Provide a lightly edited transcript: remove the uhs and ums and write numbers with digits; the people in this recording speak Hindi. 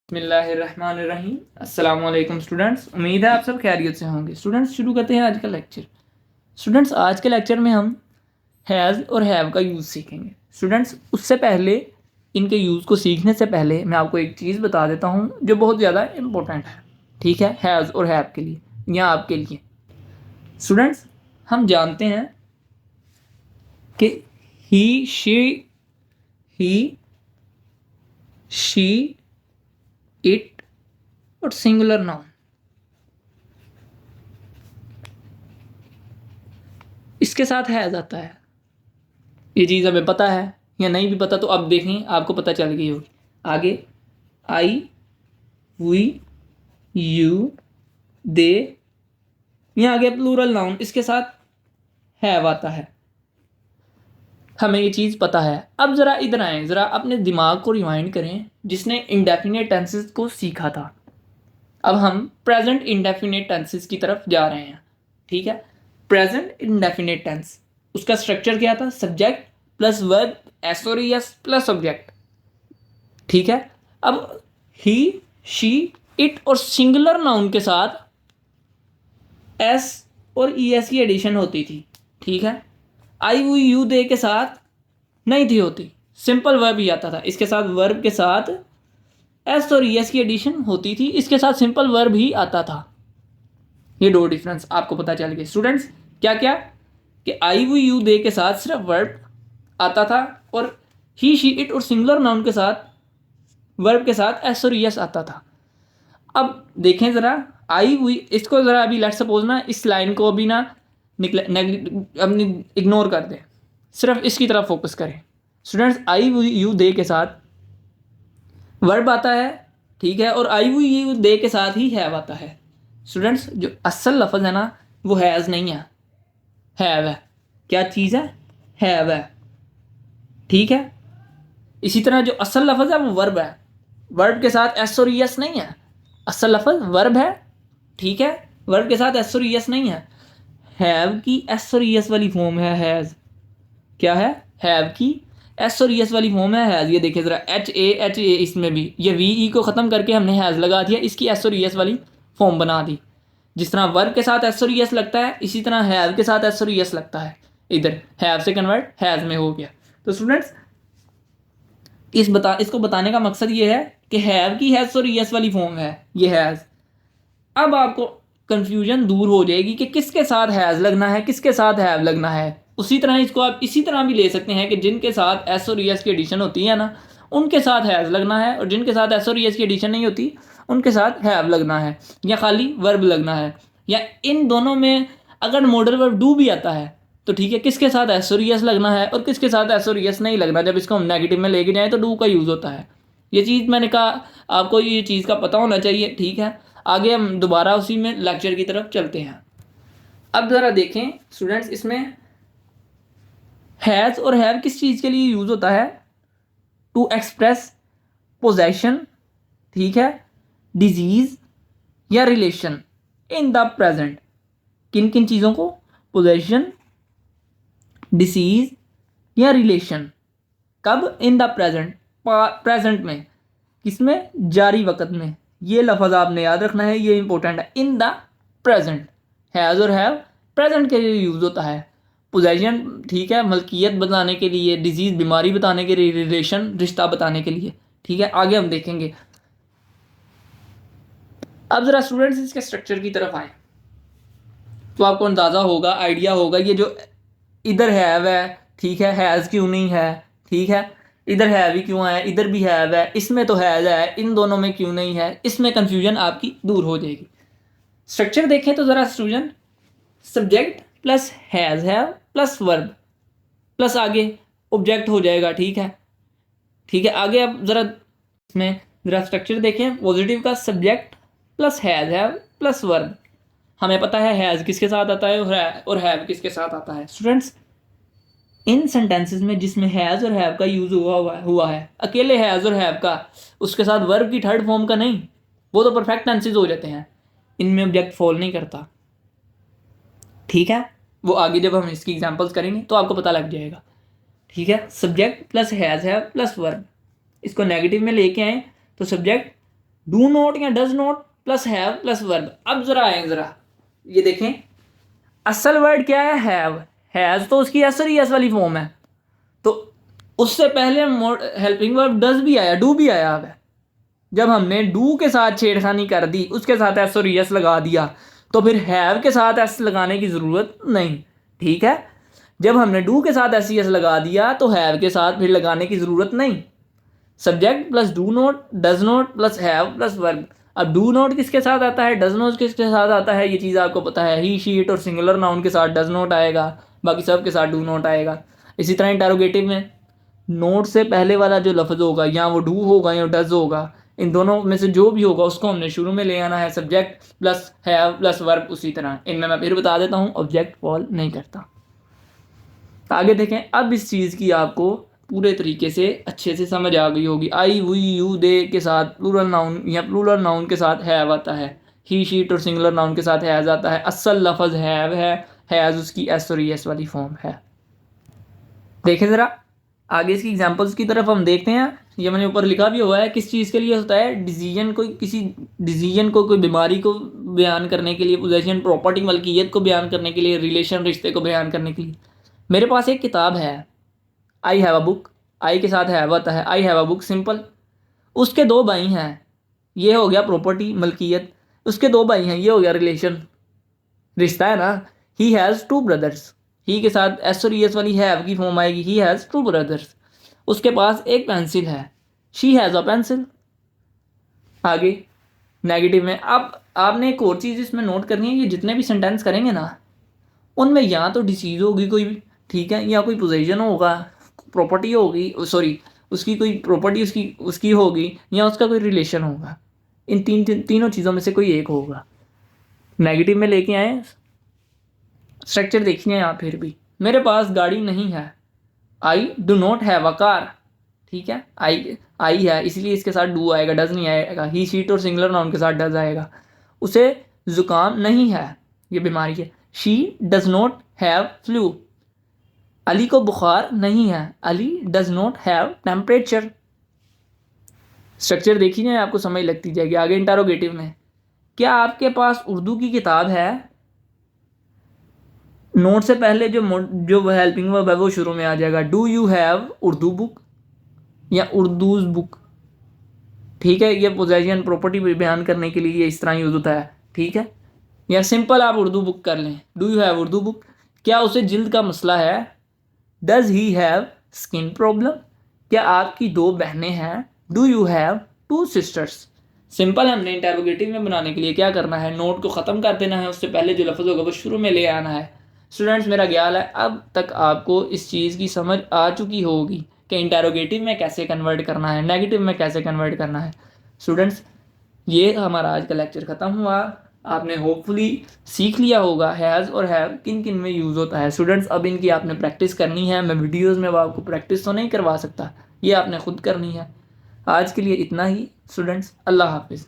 बिस्मिल्लाहिर्रहमानिर्रहीम। अस्सलाम वालेकुम स्टूडेंट्स, उम्मीद है आप सब खैरियत से होंगे। स्टूडेंट्स शुरू करते हैं आज का लेक्चर। स्टूडेंट्स आज के लेक्चर में हम हैज़ और हैव का यूज़ सीखेंगे। स्टूडेंट्स उससे पहले इनके यूज़ को सीखने से पहले मैं आपको एक चीज़ बता देता हूँ जो बहुत ज़्यादा इम्पोर्टेंट है, ठीक है, हैज़ और हैव के लिए या आपके लिए। स्टूडेंट्स हम जानते हैं कि ही शी इट और सिंगुलर नाउन, इसके साथ हैज़ आता है। ये चीज़ हमें पता है या नहीं भी पता तो अब देखें आपको पता चल गई होगी। आगे आई, वी, यू, दे, यहाँ आगे प्लूरल नाउन, इसके साथ हैव आता है। हमें ये चीज़ पता है। अब ज़रा इधर आएँ, ज़रा अपने दिमाग को रिवाइंड करें जिसने इंडेफिनेट टेंसेस को सीखा था। अब हम प्रेजेंट इंडेफिनेट टेंसेस की तरफ जा रहे हैं, ठीक है। प्रेजेंट इंडेफिनेट टेंस, उसका स्ट्रक्चर क्या था? Subject plus verb s or es plus object, ठीक है। अब ही, शी, इट और सिंगुलर नाउन के साथ एस और ई एस की एडिशन होती थी, ठीक है। आई, वी, यू, दे के साथ नहीं थी होती, सिंपल वर्ब ही आता था। इसके साथ वर्ब के साथ एस और ई एस की एडिशन होती थी, इसके साथ सिंपल वर्ब ही आता था। ये दो डिफरेंस आपको पता चल गए स्टूडेंट्स। क्या क्या कि आई, वी, यू, दे के साथ सिर्फ वर्ब आता था और ही, शी, इट और सिंगुलर नाउन के साथ वर्ब के साथ एस और यस आता था। अब देखें ज़रा आई, वी, इसको ज़रा अभी लेट्स सपोज ना इस लाइन को अभी ना अपनी इग्नोर कर दें, सिर्फ इसकी तरफ फोकस करें। स्टूडेंट्स आई, वी, यू, दे के साथ वर्ब आता है, ठीक है, और आई, वी, यू, दे के साथ ही हैव आता है। स्टूडेंट्स जो असल लफ्ज़ है ना वो हैज़ नहीं है, हैव है। क्या चीज़ है? हैव है, ठीक है। इसी तरह जो असल लफ्ज़ है वो वर्ब है, वर्ब के साथ एस और यस नहीं है। असल लफ्ज़ वर्ब है, ठीक है, वर्ब के साथ एस और यस नहीं है। हैव की एस और यस वाली फॉर्म है हैज़। क्या है? हैव की एस और यस वाली फॉर्म है हैज़। ये देखिए ज़रा एच ए इसमें भी ये वी ई को ख़त्म करके हमने हैज़ लगा दिया, इसकी एस और यस वाली फॉर्म बना दी। जिस तरह वर्ब के साथ एस और यस लगता है इसी तरह हैव के साथ एस और यस लगता है। इधर हैव से कन्वर्ट हैज़ में हो गया। तो स्टूडेंट्स इसको बताने का मकसद ये है कि हैव की हैज़ और यस वाली फॉर्म है ये हैज़। अब आपको कंफ्यूजन दूर हो जाएगी कि किसके साथ हैज़ लगना है किसके साथ हैव लगना है। उसी तरह इसको आप इसी तरह भी ले सकते हैं कि जिनके साथ एस और यस की एडिशन होती है ना उनके साथ हैज़ लगना है, और जिनके साथ एस और यस की एडिशन नहीं होती उनके साथ हैव लगना है, या खाली वर्ब लगना है, या इन दोनों में अगर मॉडल वर्ब डू भी आता है तो ठीक है, किसके साथ एस और यस लगना है और किसके साथ एस और यस नहीं लगना। जब इसको हम नेगेटिव में लेके जाएँ तो डू का यूज़ होता है। ये चीज़ मैंने कहा आपको ये चीज़ का पता होना चाहिए, ठीक है। आगे हम दोबारा उसी में लेक्चर की तरफ चलते हैं। अब ज़रा देखें स्टूडेंट्स इसमें हैज़ और हैव किस चीज़ के लिए यूज़ होता है? टू एक्सप्रेस पोजेशन, ठीक है, डिजीज़ या रिलेशन इन द प्रेजेंट। किन किन चीज़ों को? पोजेशन, डिसीज़ या रिलेशन। कब? इन द प्रेजेंट, प्रेजेंट में, किसमें? जारी वक्त में। ये लफ्ज़ आपने याद रखना है, ये इंपॉर्टेंट है। इन द प्रेजेंट, हैज़ और हैव प्रेजेंट के लिए यूज़ होता है। पोजेशन, ठीक है, मलकियत बताने के लिए, डिजीज़ बीमारी बताने के लिए, रिलेशन रिश्ता बताने के लिए, ठीक है। आगे हम देखेंगे। अब ज़रा स्टूडेंट्स इसके स्ट्रक्चर की तरफ आए तो आपको अंदाज़ा होगा, आइडिया होगा, ये जो इधर हैव है, ठीक है, हैज़ क्यों नहीं है, ठीक है, इधर हैव ही क्यों है, इधर भी हैव है, इसमें तो हैज़ है, इन दोनों में क्यों नहीं है, इसमें कंफ्यूजन आपकी दूर हो जाएगी। स्ट्रक्चर देखें तो ज़रा student, subject plus has have plus verb plus आगे ऑब्जेक्ट हो जाएगा, ठीक है, ठीक है। आगे अब ज़रा इसमें ज़रा स्ट्रक्चर देखें, पॉजिटिव का subject plus has have plus verb. हमें पता है हैज़ किसके साथ आता है और हैव किसके साथ आता है। स्टूडेंट्स इन सेंटेंसेस में जिसमें हैज़ और हैव का यूज़ हुआ है अकेले हैज़ और हैव का, उसके साथ वर्ब की थर्ड फॉर्म का नहीं, वो तो परफेक्ट टेंसेस हो जाते हैं, इनमें ऑब्जेक्ट फॉल नहीं करता, ठीक है। वो आगे जब हम इसकी एग्जांपल्स करेंगे तो आपको पता लग जाएगा, ठीक है। Subject plus has have plus verb, इसको नेगेटिव में लेके आए तो सब्जेक्ट डू नॉट या does not plus have plus verb. अब ज़रा आए ज़रा ये देखें, असल वर्ड क्या है, हैव। हैज़ तो उसकी एस और एस वाली फॉर्म है, तो उससे पहले हेल्पिंग वर्ब डज भी आया, डू भी आया है। जब हमने डू के साथ छेड़खानी कर दी, उसके साथ एस और एस लगा दिया, तो फिर हैव के साथ एस लगाने की ज़रूरत नहीं। ठीक है, जब हमने डू के साथ एस लगा दिया तो हैव के साथ फिर लगाने की ज़रूरत नहीं। Subject plus do not, does not plus have plus verb. अब डू नॉट किसके साथ आता है, डज नॉट किसके साथ आता है, ये चीज़ आपको पता है। ही शी इट और सिंगुलर नाउन के साथ डज नॉट आएगा, बाकी सब के साथ डू नॉट आएगा। इसी तरह इंटरोगेटिव में नोट से पहले वाला जो लफ्ज़ होगा, या वो डू होगा या डज होगा, इन दोनों में से जो भी होगा उसको हमने शुरू में ले आना है। Subject plus have plus verb. उसी तरह इनमें मैं फिर बता देता हूँ, ऑब्जेक्ट फॉल नहीं करता। आगे देखें, अब इस चीज़ की आपको पूरे तरीके से अच्छे से समझ आ गई होगी। आई वी यू दे के साथ प्लूरल नाउन या प्लूरल नाउन के साथ हैव आता है, ही शीट और सिंगुलर नाउन के साथ हैज़ आता है। असल लफ्ज़ हैव है, हैज़ उसकी एस और एस वाली फॉर्म है। देखें ज़रा आगे इसकी एग्जांपल्स की तरफ हम देखते हैं। ये मैंने ऊपर लिखा भी हुआ है, किस चीज़ के लिए होता है, डिसीजन को, किसी डिसीजन को, कोई बीमारी को बयान करने के लिए, पोजेशन प्रॉपर्टी मलकियत को बयान करने के लिए, रिलेशन रिश्ते को बयान करने के लिए। मेरे पास एक किताब है, आई हैव अ बुक, आई के साथ हैव आता है, I have a book simple. उसके दो भाई हैं, ये हो गया प्रॉपर्टी मलकियत। उसके दो भाई हैं, ये हो गया रिलेशन रिश्ता है ना। ही हैज़ टू ब्रदर्स, ही के साथ एस और एस वाली हैव की फॉर्म आएगी, ही हैज़ टू ब्रदर्स। उसके पास एक पेंसिल है, शी हैज़ अ पेंसिल। आगे नेगेटिव में, अब आपने एक और चीज़ इसमें नोट करनी है, ये जितने भी सेंटेंस करेंगे ना, उनमें या तो डिसीज होगी कोई भी, ठीक है, या कोई पोजीशन होगा, प्रॉपर्टी होगी, सॉरी उसकी कोई प्रॉपर्टी उसकी उसकी होगी, या उसका कोई रिलेशन होगा। इन तीनों चीज़ों में से कोई एक होगा। नेगेटिव में लेके आए, स्ट्रक्चर देखिए आप फिर भी। मेरे पास गाड़ी नहीं है, I do not have a car. ठीक है, आई है इसलिए इसके साथ डू आएगा, डज नहीं आएगा। ही शीट और सिंगुलर नाउन के साथ डज आएगा। उसे जुकाम नहीं है, ये बीमारी है, she does not have flu. Ali को बुखार नहीं है, Ali does not have temperature. Structure देखिए आपको समझ लगती जाएगी। आगे इंटरोगेटिव में, क्या आपके पास उर्दू की किताब है। नोट से पहले जो हेल्पिंग वर्ब है वो शुरू में आ जाएगा, do you have Urdu book या उर्दूज बुक। ठीक है, ये पोजेशन प्रॉपर्टी बयान करने के लिए ये इस तरह यूज होता है। ठीक है, या सिंपल आप उर्दू बुक कर लें, do you have Urdu book. क्या उसे जिल्द का मसला है, does he have skin problem. क्या आपकी दो बहनें हैं, do you have two sisters. Simple हमने इंटरोगेटिव में बनाने के लिए क्या करना है, नोट को ख़त्म कर देना है, उससे पहले जो लफ्ज़ होगा वो शुरू में ले आना है। स्टूडेंट्स, मेरा ख्याल है अब तक आपको इस चीज़ की समझ आ चुकी होगी कि इंटरोगेटिव में कैसे कन्वर्ट करना है, नेगेटिव में कैसे कन्वर्ट करना है। स्टूडेंट्स, ये हमारा आज का लेक्चर ख़त्म हुआ। आपने होपफुली सीख लिया होगा हैज़ और हैव किन किन में यूज़ होता है। स्टूडेंट्स, अब इनकी आपने प्रैक्टिस करनी है। मैं वीडियोस में वो आपको प्रैक्टिस तो नहीं करवा सकता, ये आपने खुद करनी है। आज के लिए इतना ही स्टूडेंट्स, अल्लाह हाफिज़।